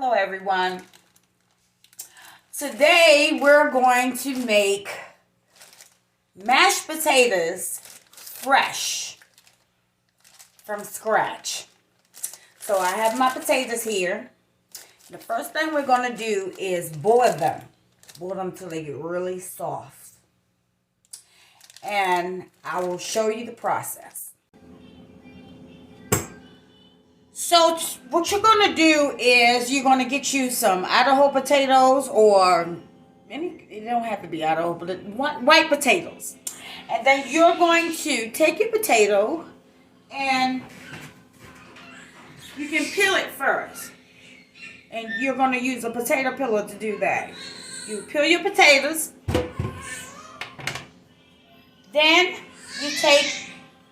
Hello everyone. Today we're going to make mashed potatoes fresh from scratch. So I have my potatoes here. The first thing we're going to do is boil them. Boil them till they get really soft. And I will show you the process. So what you're going to do is you're going to get you some Idaho potatoes, or it don't have to be Idaho, but white potatoes. And then you're going to take your potato and you can peel it first. And you're going to use a potato peeler to do that. You peel your potatoes. Then you take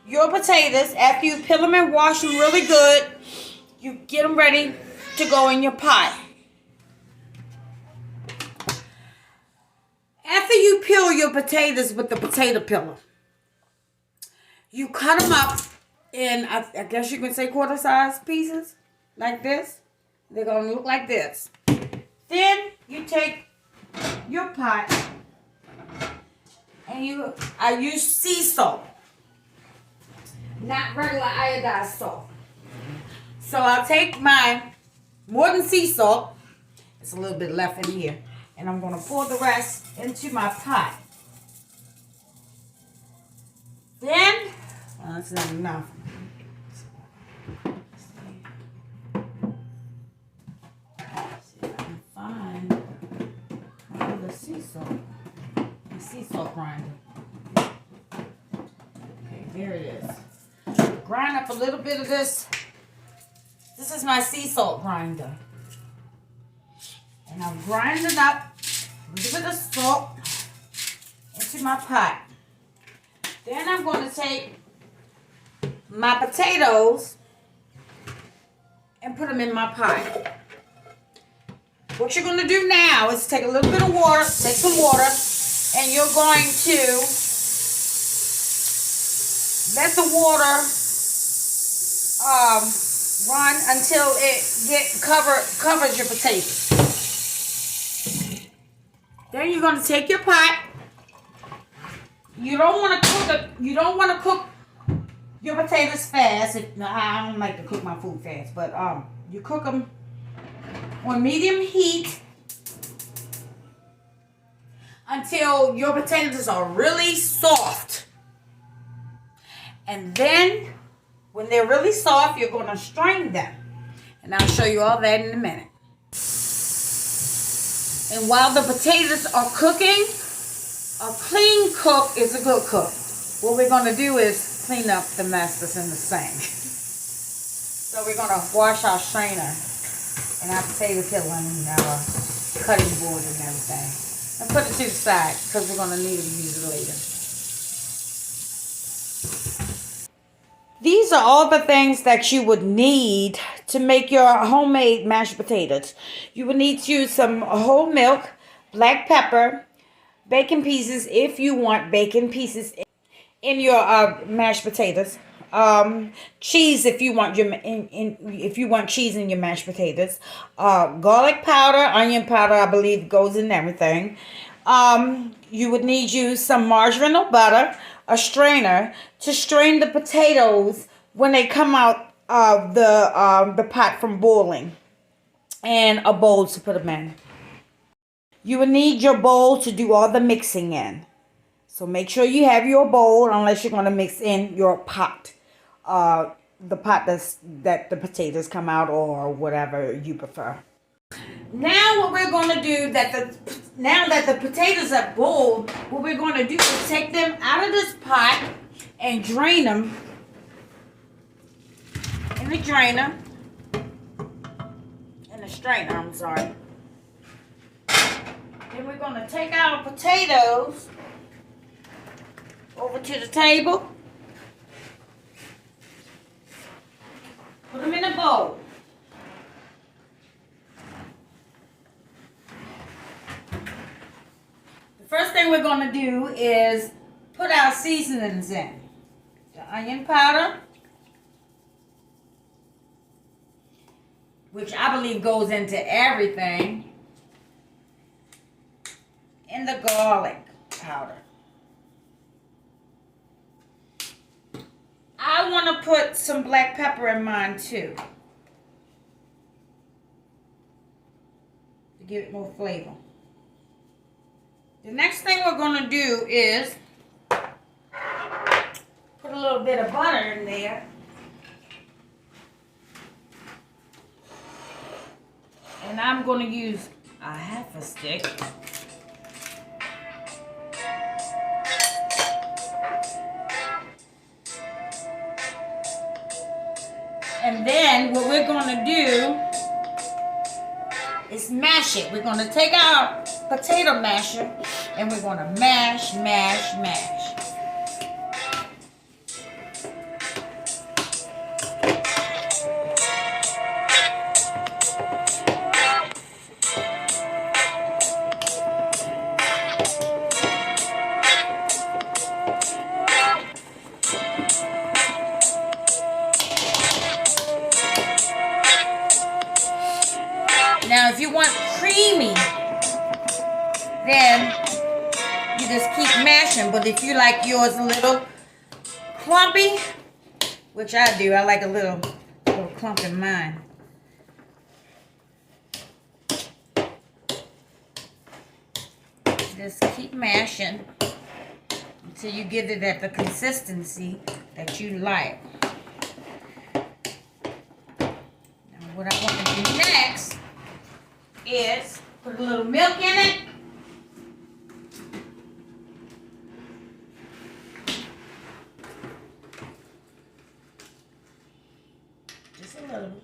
your potatoes, after you peel them and wash them really good, you get them ready to go in your pot. After you peel your potatoes with the potato peeler, you cut them up in, I guess you can say quarter-size pieces, like this. They're going to look like this. Then you take your pot and I use sea salt, not regular iodized salt. So I'll take my Morton sea salt, it's a little bit left in here, and I'm going to pour the rest into my pot. Then, well, that's not enough. See if I can find my other sea salt. My sea salt grinder. Okay, there it is. Grind up a little bit of this. This is my sea salt grinder. And I'm grinding up a little bit of salt into my pot. Then I'm going to take my potatoes and put them in my pot. What you're going to do now is take a little bit of water, take some water, and you're going to let the water run until it covers your potatoes. Then you're going to take your pot. You don't want to cook it. You don't want to cook your potatoes fast. I don't like to cook my food fast, but you cook them on medium heat until your potatoes are really soft. And then when they're really soft, you're going to strain them. And I'll show you all that in a minute. And while the potatoes are cooking, a clean cook is a good cook. What we're going to do is clean up the mess that's in the sink. So we're going to wash our strainer and our potato peeler and our cutting board and everything. And put it to the side because we're going to need to use it later. These are all the things that you would need to make your homemade mashed potatoes. You would need to use some whole milk, black pepper, bacon pieces if you want bacon pieces in your mashed potatoes. Cheese if you want if you want cheese in your mashed potatoes. Garlic powder, onion powder, I believe goes in everything. You would need some margarine or butter, a strainer to strain the potatoes when they come out of the pot from boiling, and a bowl to put them in. You will need your bowl to do all the mixing in. So make sure you have your bowl unless you're going to mix in your pot. The pot that the potatoes come out, or whatever you prefer. Now what we're going to do, now that the potatoes are boiled, what we're going to do is take them out of this pot and drain them in the drainer. In the strainer, I'm sorry. Then we're going to take our potatoes over to the table. Put them in a bowl. The first thing we're going to do is put our seasonings in. The onion powder, which I believe goes into everything, and the garlic powder. I want to put some black pepper in mine too, to give it more flavor. The next thing we're going to do is put a little bit of butter in there. And I'm going to use a half a stick. And then what we're going to do is mash it. We're going to take our potato masher and we're going to mash, mash, mash. Now, if you want creamy, then you just keep mashing. But if you like yours a little clumpy, which I do, I like a little clump in mine. Just keep mashing until you get it at the consistency that you like. Now, what I want to do next is put a little milk in it. Just a little.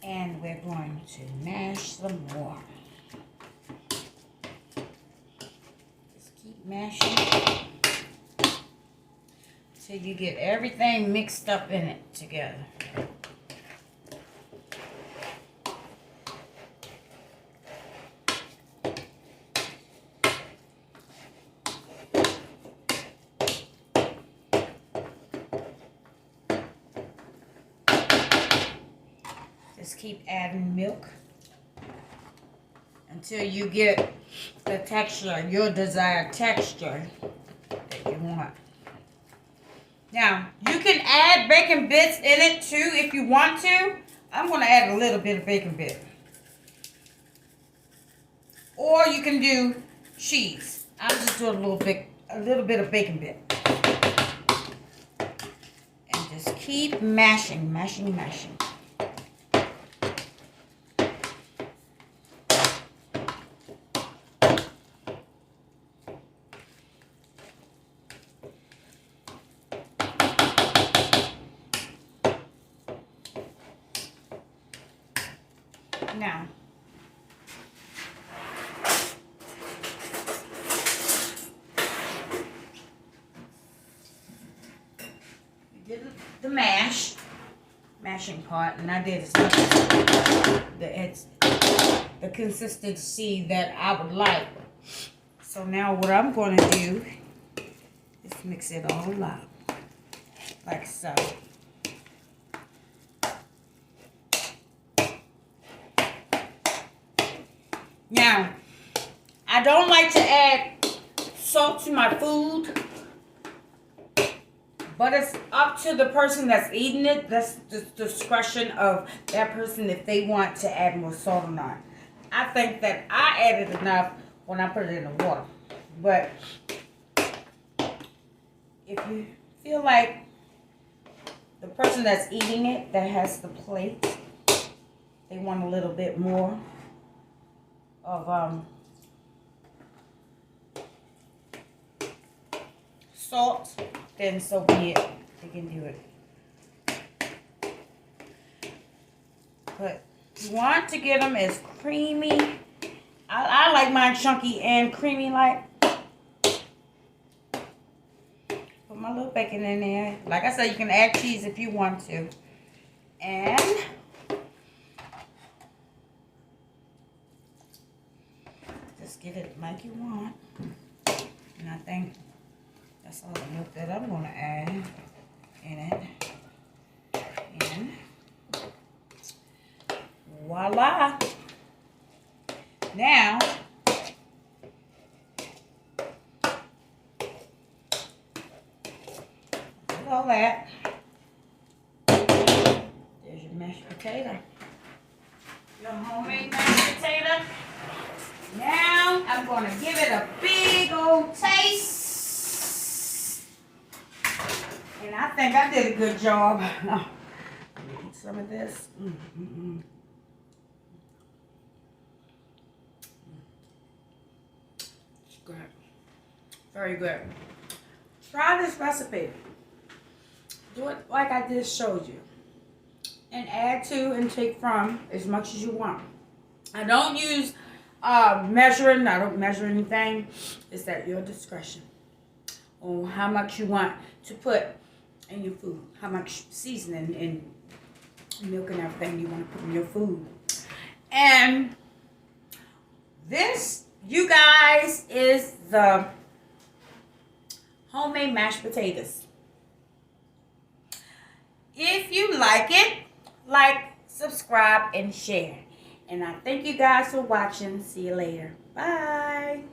And we're going to mash some more. Just keep mashing till you get everything mixed up in it together. Just keep adding milk until you get the texture, your desired texture that you want. Now, you can add bacon bits in it too if you want to. I'm going to add a little bit of bacon bit. Or you can do cheese. I'm just doing a little bit of bacon bit. And just keep mashing, mashing, mashing. Now, we did the mashing part, and I did as much as the consistency that I would like. So now what I'm going to do is mix it all up, like so. Now, I don't like to add salt to my food, but it's up to the person that's eating it. That's the discretion of that person if they want to add more salt or not. I think that I added enough when I put it in the water. But if you feel like the person that's eating it, that has the plate, they want a little bit more of salt, then so be it. They can do it. But you want to get them as creamy. I like mine chunky and creamy like. Put my little bacon in there. Like I said, you can add cheese if you want to. And just get it like you want. And I think that's all the milk that I'm going to add in it. And Voila. Now, look at all that. There's your mashed potato. Your homemade mashed potato. Now, I'm going to give it a big old taste. And I think I did a good job. Eat some of this. Good. Very good. Try this recipe. Do it like I just showed you. And add to and take from as much as you want. I don't use measuring. I don't measure anything. It's at your discretion on how much you want to put in your food. How much seasoning and milk and everything you want to put in your food. And this, you guys, is the homemade mashed potatoes. If you like it, like, subscribe, and share. And I thank you guys for watching. See you later. Bye.